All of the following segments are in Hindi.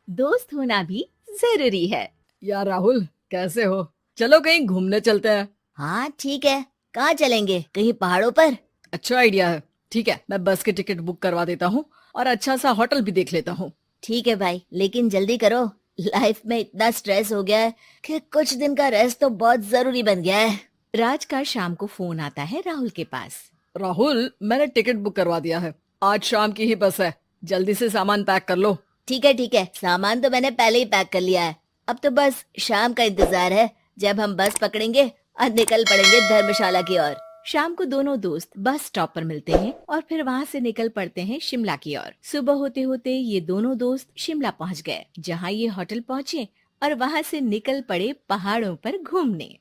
दोस्त होना भी जरूरी है। यार राहुल, कैसे हो? चलो कहीं घूमने चलते हैं। हाँ ठीक है। कहाँ चलेंगे? कहीं पहाड़ों पर? अच्छा आइडिया है। ठीक है, मैं बस की टिकट बुक करवा देता हूँ और अच्छा सा होटल भी देख लेता हूँ। ठीक है भाई, लेकिन जल्दी करो। लाइफ में इतना स्ट्रेस हो गया है कि कुछ दिन का रेस्ट तो बहुत जरूरी बन गया है। राज का शाम को फोन आता है राहुल के पास। राहुल, मैंने टिकट बुक करवा दिया है। आज शाम की ही बस है। जल्दी से सामान पैक कर लो। ठीक है, सामान तो मैंने पहले ही पैक कर लिया है। अब तो बस शाम का इंतजार है, जब हम बस पकड़ेंगे और निकल पड़ेंगे धर्मशाला की ओर। शाम को दोनों दोस्त बस स्टॉप पर मिलते हैं और फिर वहाँ से निकल पड़ते हैं शिमला की ओर। सुबह होते होते ये दोनों दोस्त शिमला पहुँच गए, जहाँ ये होटल पहुँचे और वहाँ से निकल पड़े पहाड़ों पर घूमने।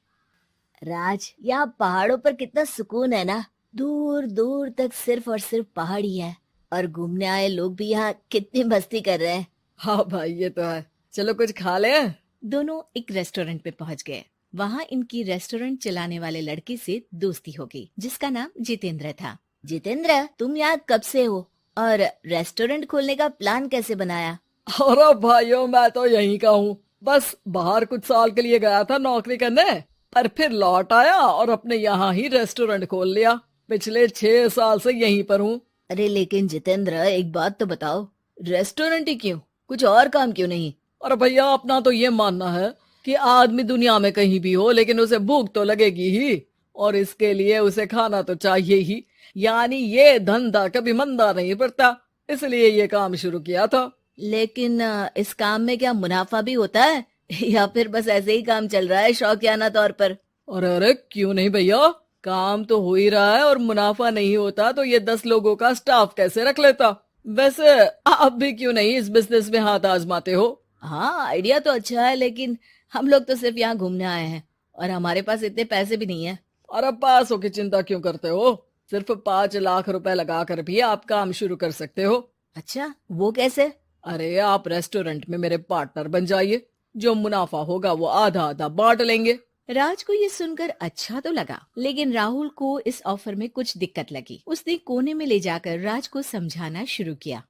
राज, यहाँ पहाड़ों पर कितना सुकून है ना। दूर दूर तक सिर्फ और सिर्फ पहाड़ ही है, और घूमने आए लोग भी यहाँ कितनी मस्ती कर रहे हैं। हाँ भाई, ये तो है। चलो कुछ खा ले। दोनों एक रेस्टोरेंट पे पहुँच गए। वहाँ इनकी रेस्टोरेंट चलाने वाले लड़के से दोस्ती हो गई, जिसका नाम जितेंद्र था। जितेंद्र, तुम यहाँ कब से हो और रेस्टोरेंट खोलने का प्लान कैसे बनाया? अरे भाइयों, मैं तो यहीं का हूँ। बस बाहर कुछ साल के लिए गया था नौकरी करने, पर फिर लौट आया और अपने यहाँ ही रेस्टोरेंट खोल लिया। पिछले 6 साल से यहीं पर हूँ। अरे लेकिन जितेंद्र, एक बात तो बताओ, रेस्टोरेंट ही क्यों? कुछ और काम क्यों नहीं? और भैया, अपना तो ये मानना है कि आदमी दुनिया में कहीं भी हो, लेकिन उसे भूख तो लगेगी ही, और इसके लिए उसे खाना तो चाहिए ही। यानी ये धंधा कभी मंदा नहीं पड़ता, इसलिए ये काम शुरू किया था। लेकिन इस काम में क्या मुनाफा भी होता है या फिर बस ऐसे ही काम चल रहा है शौकियाना तौर पर? अरे अरे, क्यों नहीं भैया, काम तो हो ही रहा है, और मुनाफा नहीं होता तो ये 10 लोगों का स्टाफ कैसे रख लेता। वैसे आप भी क्यों नहीं इस बिजनेस में हाथ आजमाते हो? हाँ, आइडिया तो अच्छा है, लेकिन हम लोग तो सिर्फ यहाँ घूमने आए हैं और हमारे पास इतने पैसे भी नहीं है। और अब पैसों की चिंता क्यों करते हो? सिर्फ 5 लाख रुपए लगाकर भी आप काम शुरू कर सकते हो। अच्छा, वो कैसे? अरे, आप रेस्टोरेंट में मेरे पार्टनर बन जाइए। जो मुनाफा होगा वो आधा आधा बांट लेंगे। राज को ये सुनकर अच्छा तो लगा, लेकिन राहुल को इस ऑफर में कुछ दिक्कत लगी। उसने कोने में ले जाकर राज को समझाना शुरू किया।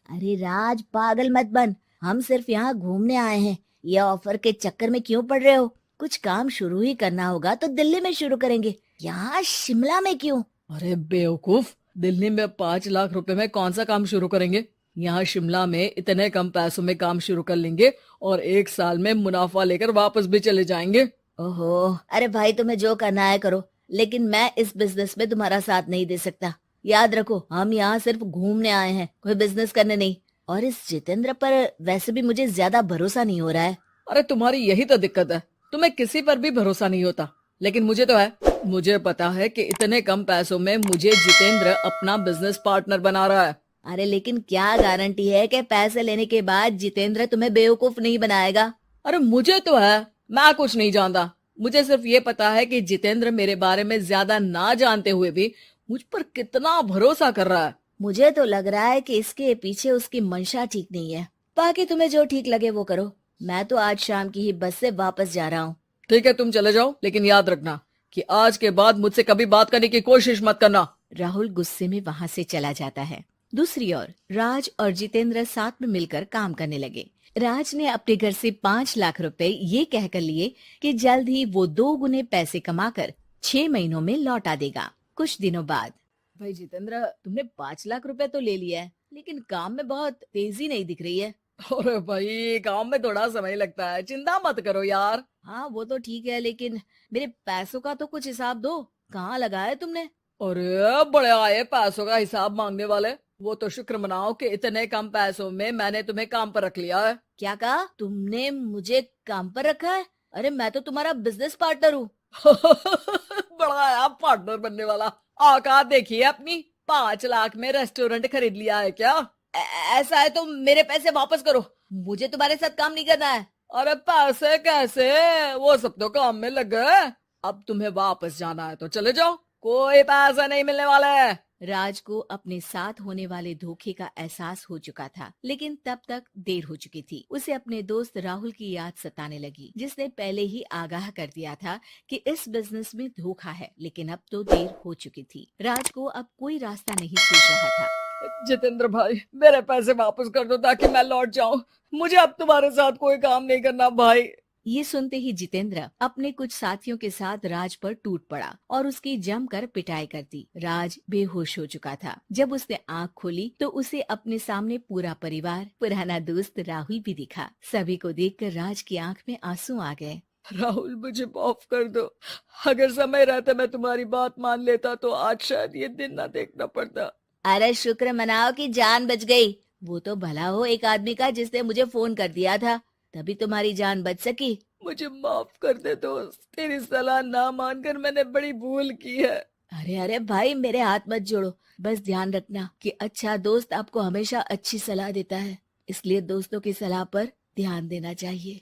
अरे राज, पागल मत बन। हम सिर्फ यहाँ घूमने आए हैं, ये ऑफर के चक्कर में क्यों पड़ रहे हो? कुछ काम शुरू ही करना होगा तो दिल्ली में शुरू करेंगे, यहाँ शिमला में क्यों? अरे बेवकूफ, दिल्ली में 5 लाख रुपए में कौन सा काम शुरू करेंगे? यहाँ शिमला में इतने कम पैसों में काम शुरू कर लेंगे और 1 साल में मुनाफा लेकर वापस भी चले जाएंगे। ओहो, अरे भाई, तुम्हें जो करना है करो, लेकिन मैं इस बिजनेस में तुम्हारा साथ नहीं दे सकता। याद रखो, हम यहाँ सिर्फ घूमने आए हैं, कोई बिजनेस करने नहीं। और इस जितेंद्र पर वैसे भी मुझे ज्यादा भरोसा नहीं हो रहा है। अरे तुम्हारी यही तो दिक्कत है, तुम्हें किसी पर भी भरोसा नहीं होता, लेकिन मुझे तो है। मुझे पता है कि इतने कम पैसों में मुझे जितेंद्र अपना बिजनेस पार्टनर बना रहा है। अरे लेकिन क्या गारंटी है कि पैसे लेने के बाद जितेंद्र तुम्हें बेवकूफ नहीं बनाएगा? अरे मुझे तो है, मैं कुछ नहीं जानता। मुझे सिर्फ ये पता है कि जितेंद्र मेरे बारे में ज्यादा ना जानते हुए भी मुझ पर कितना भरोसा कर रहा है। मुझे तो लग रहा है कि इसके पीछे उसकी मंशा ठीक नहीं है। बाकी तुम्हें जो ठीक लगे वो करो। मैं तो आज शाम की ही बस से वापस जा रहा हूँ। ठीक है, तुम चले जाओ, लेकिन याद रखना कि आज के बाद मुझसे कभी बात करने की कोशिश मत करना। राहुल गुस्से में वहाँ से चला जाता है। दूसरी ओर राज और जितेंद्र साथ में मिलकर काम करने लगे। राज ने अपने घर से 5 लाख रुपए ये कहकर लिए कि जल्द ही वो 2 गुने पैसे कमाकर 6 महीनों में लौटा देगा। कुछ दिनों बाद, भाई जितेंद्र, तुमने 5 लाख रुपए तो ले लिया है, लेकिन काम में बहुत तेजी नहीं दिख रही है। अरे भाई, काम में थोड़ा समय लगता है, चिंता मत करो यार। हाँ वो तो ठीक है, लेकिन मेरे पैसों का तो कुछ हिसाब दो। कहाँ लगाया है तुमने? अरे बड़े आए पैसों का हिसाब मांगने वाले। वो तो शुक्र मनाओ कि इतने कम पैसों में मैंने तुम्हें काम पर रख लिया है। क्या कहा? तुमने मुझे काम पर रखा है? अरे मैं तो तुम्हारा बिजनेस पार्टनर हूँ। बड़ा आया पार्टनर बनने वाला। औकात देखिए अपनी, 5 लाख में रेस्टोरेंट खरीद लिया है क्या? ऐसा है तो मेरे पैसे वापस करो, मुझे तुम्हारे साथ काम नहीं करना है। अरे पैसे कैसे, वो सब तो काम में लग गए। अब तुम्हें वापस जाना है तो चले जाओ, कोई पैसा नहीं मिलने वाला है। राज को अपने साथ होने वाले धोखे का एहसास हो चुका था, लेकिन तब तक देर हो चुकी थी। उसे अपने दोस्त राहुल की याद सताने लगी, जिसने पहले ही आगाह कर दिया था कि इस बिजनेस में धोखा है, लेकिन अब तो देर हो चुकी थी। राज को अब कोई रास्ता नहीं सूझ रहा था। जितेंद्र भाई, मेरे पैसे वापस कर दो ताकि मैं लौट जाऊं। मुझे अब तुम्हारे साथ कोई काम नहीं करना भाई। ये सुनते ही जितेंद्र अपने कुछ साथियों के साथ राज पर टूट पड़ा और उसकी जमकर पिटाई कर दी। राज बेहोश हो चुका था। जब उसने आंख खोली तो उसे अपने सामने पूरा परिवार, पुराना दोस्त राहुल भी दिखा। सभी को देखकर राज की आंख में आंसू आ गए। राहुल, मुझे माफ कर दो। अगर समय रहता मैं तुम्हारी बात मान लेता तो आज शायद ये दिन ना देखना पड़ता। अरे शुक्र मनाओ कि जान बच गई। वो तो भला हो एक आदमी का जिसने मुझे फोन कर दिया था, तभी तुम्हारी जान बच सकी। मुझे माफ कर दे दोस्त, तेरी सलाह ना मानकर मैंने बड़ी भूल की है। अरे अरे भाई, मेरे हाथ मत जोड़ो। बस ध्यान रखना कि अच्छा दोस्त आपको हमेशा अच्छी सलाह देता है, इसलिए दोस्तों की सलाह पर ध्यान देना चाहिए।